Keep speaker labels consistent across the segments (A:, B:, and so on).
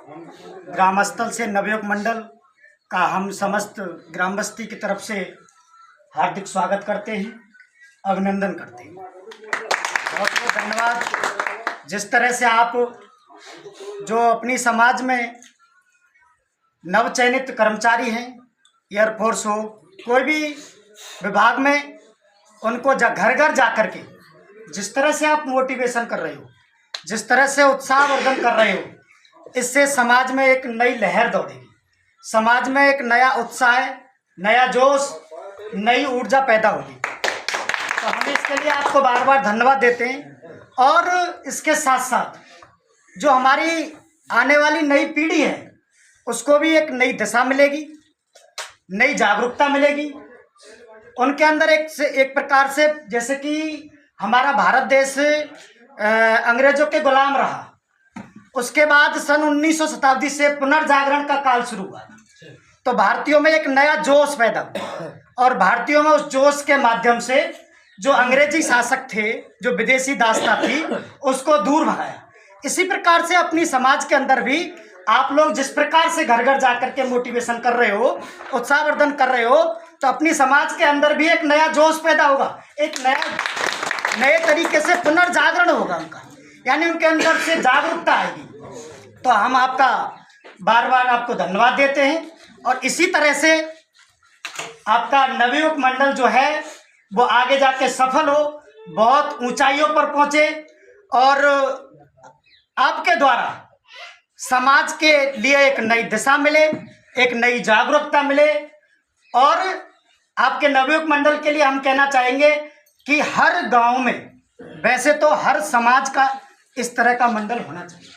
A: ग्राम स्थल से नवयुवक मंडल का हम समस्त ग्राम बस्ती की तरफ से हार्दिक स्वागत करते हैं, अभिनंदन करते हैं। बहुत बहुत धन्यवाद। जिस तरह से आप जो अपनी समाज में नवचयनित कर्मचारी हैं, एयरफोर्स हो, कोई भी विभाग में, उनको घर घर जा कर के जिस तरह से आप मोटिवेशन कर रहे हो, जिस तरह से उत्साहवर्धन कर रहे हो, इससे समाज में एक नई लहर दौड़ेगी, समाज में एक नया उत्साह, नया जोश, नई ऊर्जा पैदा होगी। तो हम इसके लिए आपको बार बार धन्यवाद देते हैं। और इसके साथ साथ जो हमारी आने वाली नई पीढ़ी है, उसको भी एक नई दिशा मिलेगी, नई जागरूकता मिलेगी। उनके अंदर एक प्रकार से, जैसे कि हमारा भारत देश अंग्रेजों के गुलाम रहा, उसके बाद सन 1900 शताब्दी से पुनर्जागरण का काल शुरू हुआ, तो भारतीयों में एक नया जोश पैदा हुआ और भारतीयों में उस जोश के माध्यम से जो अंग्रेजी शासक थे, जो विदेशी दासता थी, उसको दूर भगाया। इसी प्रकार से अपनी समाज के अंदर भी आप लोग जिस प्रकार से घर घर जाकर के मोटिवेशन कर रहे हो, उत्साहवर्धन कर रहे हो, तो अपनी समाज के अंदर भी एक नया जोश पैदा होगा, एक नए तरीके से पुनर्जागरण होगा उनका, यानी उनके अंदर से जागरूकता आएगी। तो हम आपका बार बार आपको धन्यवाद देते हैं और इसी तरह से आपका नवयुवक मंडल जो है वो आगे जाके सफल हो, बहुत ऊंचाइयों पर पहुंचे और आपके द्वारा समाज के लिए एक नई दिशा मिले, एक नई जागरूकता मिले। और आपके नवयुवक मंडल के लिए हम कहना चाहेंगे कि हर गांव में, वैसे तो हर समाज का इस तरह का मंडल होना चाहिए,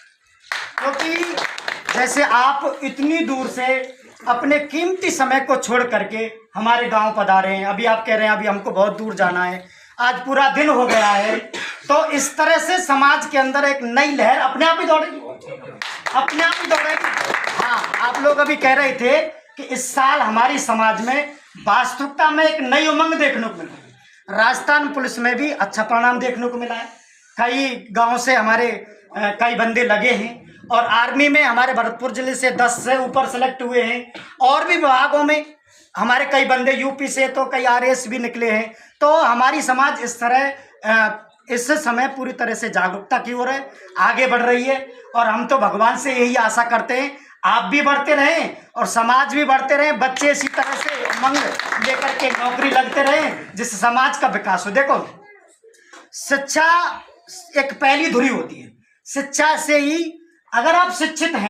A: क्योंकि जैसे आप इतनी दूर से अपने कीमती समय को छोड़ करके हमारे गांव पधारे हैं, अभी आप कह रहे हैं अभी हमको बहुत दूर जाना है, आज पूरा दिन हो गया है, तो इस तरह से समाज के अंदर एक नई लहर अपने आप ही दौड़ेगी, अपने आप ही दौड़ेगी। हाँ, आप लोग अभी कह रहे थे कि इस साल हमारी समाज में वास्तविकता में एक नई उमंग देखने को मिल रही है। राजस्थान पुलिस में भी अच्छा परिणाम देखने को मिला है, कई गांव से हमारे कई बंदे लगे हैं और आर्मी में हमारे भरतपुर जिले से 10 से ऊपर सेलेक्ट हुए हैं और भी विभागों में हमारे कई बंदे यूपी से, तो कई आरएस भी निकले हैं। तो हमारी समाज इस तरह इस समय पूरी तरह से जागरूकता की ओर है, आगे बढ़ रही है और हम तो भगवान से यही आशा करते हैं आप भी बढ़ते रहें और समाज भी बढ़ते रहें, बच्चे इसी तरह से उमंग लेकर के नौकरी लगते रहें, जिससे समाज का विकास हो। देखो, शिक्षा एक पहली धुरी होती है, शिक्षा से ही, अगर आप शिक्षित हैं